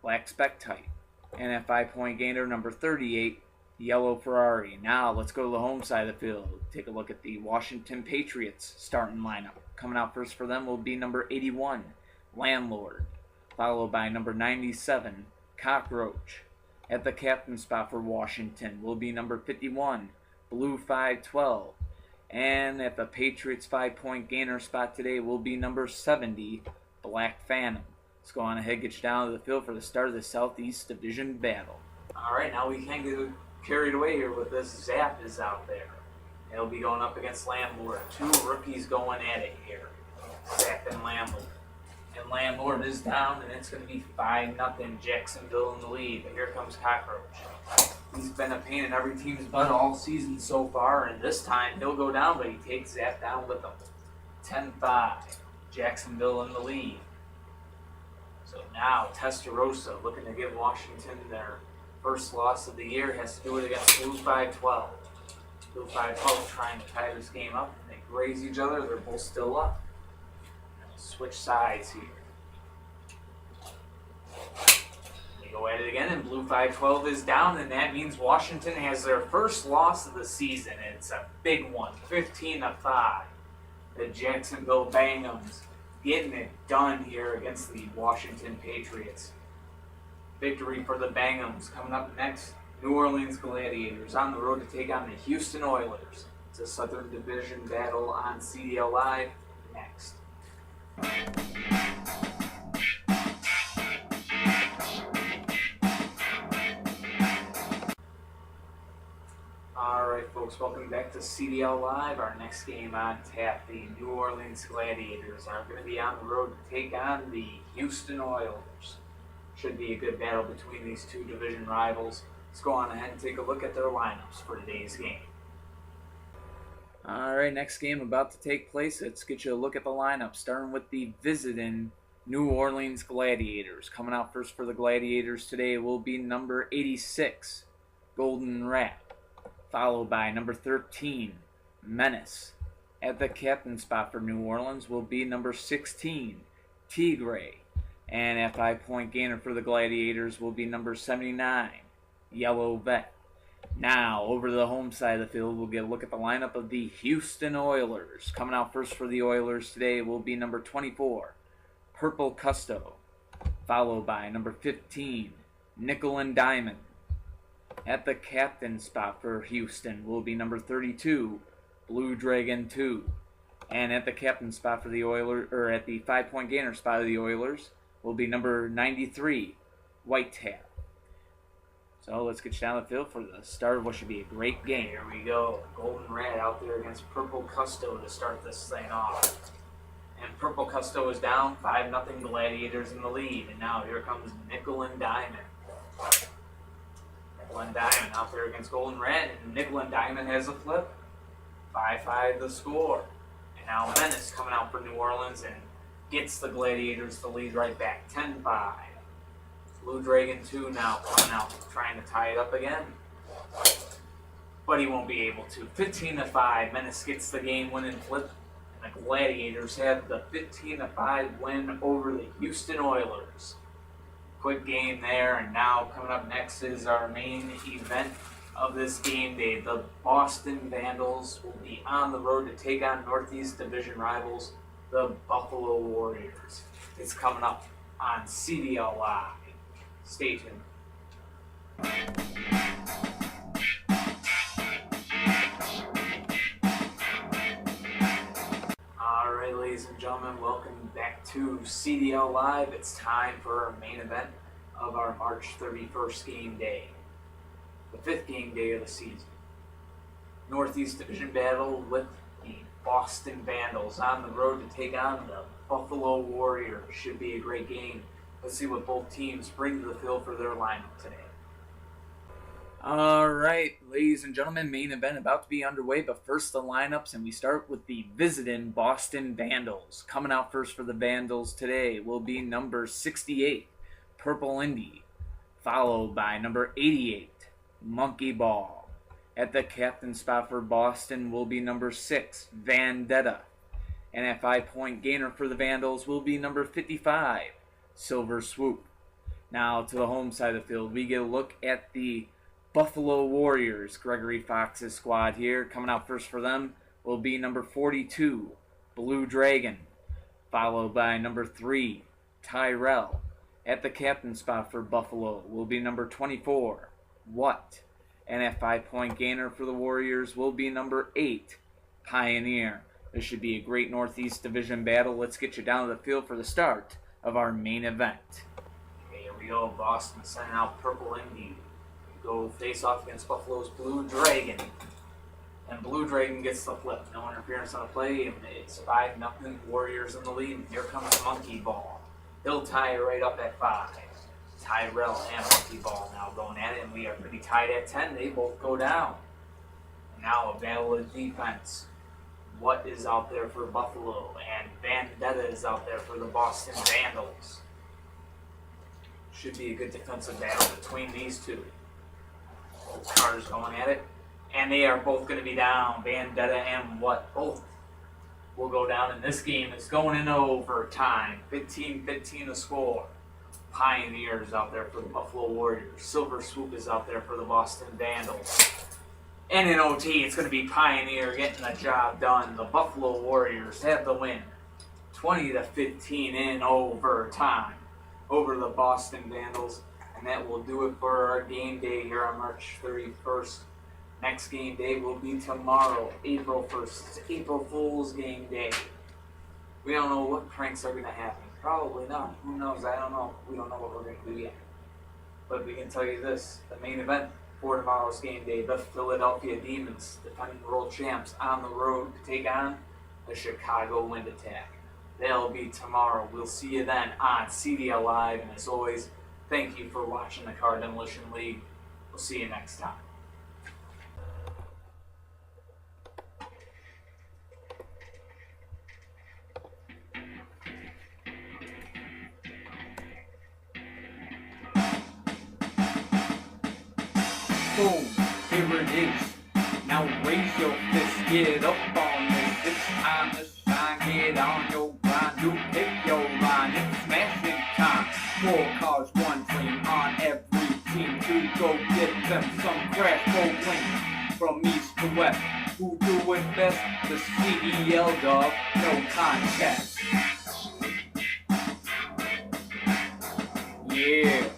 Black Spectite. And at 5-point gainer, number 38, Yellow Ferrari. Now let's go to the home side of the field. Take a look at the Washington Patriots starting lineup. Coming out first for them will be number 81, Landlord, followed by number 97, Cockroach. At the captain spot for Washington will be number 51, Blue 512. And at the Patriots 5-point gainer spot today will be number 70, Black Phantom. Let's go on ahead, get you down to the field for the start of the Southeast Division battle. All right, now we can't get carried away here with this. Zap is out there. He'll be going up against Landlord. Two rookies going at it here. Zap and Landlord. And Landlord is down, and it's going to be 5-0 Jacksonville in the lead. But here comes Cockroach. He's been a pain in every team's butt all season so far, and this time he'll go down, but he takes Zap down with him. 10-5, Jacksonville in the lead. So now Testarossa looking to give Washington their first loss of the year. Has to do it against Blue 5-12. Blue 5-12 trying to tie this game up. They graze each other. They're both still up. Switch sides here. They go at it again, and Blue 5-12 is down, and that means Washington has their first loss of the season. It's a big one, 15-5. The Jacksonville Bangums getting it done here against the Washington Patriots. Victory for the Bangums. Coming up next, New Orleans Gladiators on the road to take on the Houston Oilers. It's a Southern Division battle on CDL Live next. Alright folks, welcome back to CDL Live. Our next game on tap, the New Orleans Gladiators are going to be on the road to take on the Houston Oilers. Should be a good battle between these two division rivals. Let's go on ahead and take a look at their lineups for today's game. Alright, next game about to take place. Let's get you a look at the lineup, starting with the visiting New Orleans Gladiators. Coming out first for the Gladiators today will be number 86, Golden Rat, followed by number 13, Menace. At the captain spot for New Orleans will be number 16, Tigre. And at 5-point gainer for the Gladiators will be number 79, Yellow Vet. Now, over to the home side of the field, we'll get a look at the lineup of the Houston Oilers. Coming out first for the Oilers today will be number 24, Purple Custo, followed by number 15, Nickel and Diamond. At the captain spot for Houston will be number 32, Blue Dragon 2. And at the captain spot for the Oilers, or at the 5-point gainer spot of the Oilers, will be number 93, White Tap. So let's get you down the field for the start of what should be a great game. Here we go. Golden Rat out there against Purple Custo to start this thing off. And Purple Custo is down, 5-0 Gladiators in the lead. And now here comes Nickel and Diamond. Nickel and Diamond out there against Golden Rat. And Nickel and Diamond has a flip. 5-5 the score. And now Menace coming out for New Orleans and gets the Gladiators the lead right back. 10-5. Blue Dragon 2 now coming out, trying to tie it up again. But he won't be able to. 15-5. Menace gets the game-winning flip. And the Gladiators have the 15-5 win over the Houston Oilers. Quick game there. And now coming up next is our main event of this game day. The Boston Vandals will be on the road to take on Northeast Division rivals, the Buffalo Warriors. It's coming up on CDL Live. Stay tuned. Alright, ladies and gentlemen, welcome back to CDL Live. It's time for our main event of our March 31st game day. The 5th game day of the season. Northeast Division battle with the Boston Vandals on the road to take on the Buffalo Warriors. Should be a great game. Let's see what both teams bring to the field for their lineup today. All right, ladies and gentlemen, main event about to be underway, but first the lineups, and we start with the visiting Boston Vandals. Coming out first for the Vandals today will be number 68, Purple Indy, followed by number 88, Monkey Ball. At the captain spot for Boston will be number 6, Vendetta. And at 5-point gainer for the Vandals will be number 55, Silver Swoop. Now to the home side of the field, we get a look at the Buffalo Warriors, Gregory Fox's squad here. Coming out first for them will be number 42, Blue Dragon, followed by number 3, Tyrell. At the captain spot for Buffalo will be number 24, What? And at 5-point gainer for the Warriors will be number 8, Pioneer. This should be a great Northeast Division battle. Let's get you down to the field for the start of our main event. Okay, here we go. Boston sending out Purple Indy. Go face off against Buffalo's Blue Dragon. And Blue Dragon gets the flip. No interference on the play, and it's 5-0 Warriors in the lead. And here comes Monkey Ball. He'll tie it right up at 5. Tyrell and Monkey Ball now going at it, and we are pretty tied at 10. They both go down. And now a battle of defense. What is out there for Buffalo? And Vendetta is out there for the Boston Vandals. Should be a good defensive battle between these two. Both cars going at it. And they are both going to be down. Vendetta and what? Both will go down. And this game is going in overtime. 15-15 the score. Pioneers out there for the Buffalo Warriors. Silver Swoop is out there for the Boston Vandals. And in OT, it's going to be Pioneer getting the job done. The Buffalo Warriors have the win. 20-15 in overtime over the Boston Vandals. And that will do it for our game day here on March 31st. Next game day will be tomorrow, April 1st. It's April Fool's game day. We don't know what pranks are going to happen. Probably not. Who knows? I don't know. We don't know what we're going to do yet. But we can tell you this. The main event for tomorrow's game day, the Philadelphia Demons, defending world champs, on the road to take on the Chicago Wind Attack. They'll be tomorrow. We'll see you then on CDL Live. And as always, thank you for watching the Car Demolition League. We'll see you next time. Boom, here it is. Now raise your fist, get up on this. It's time to shine, get on your grind. You pick your line, it's smashing time. 4 cars, 1 dream on every team to go get them some crash bowling. From east to west, who do it best? The CDL dog, no contest. Yeah.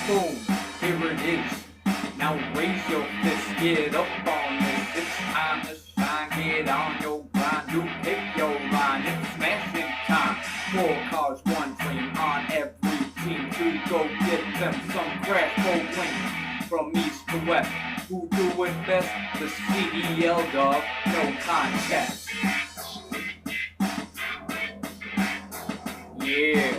Boom, here it is. Now raise your fist, get up on this. It's time to shine, get on your grind. You pick your line, it's smashing time. 4 cars, 1 dream on every team to go get them some crash bowling. From east to west, who do it best? The CDL dog, no contest. Yeah.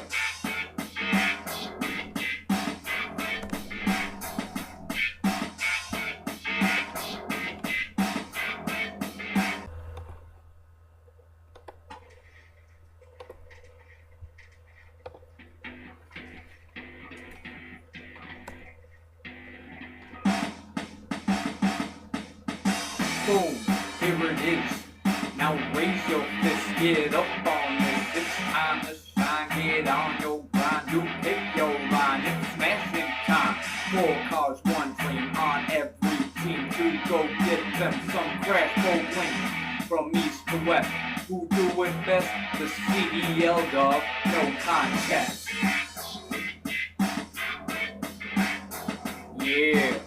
Boom, here it is. Now raise your fist, get up on this. It's time to shine, get on your grind. You pick your line, it's smashing time. 4 cars, 1 dream on every team to go get them some crash bowling. From east to west, who do it best? The CDL dog, no contest. Yeah.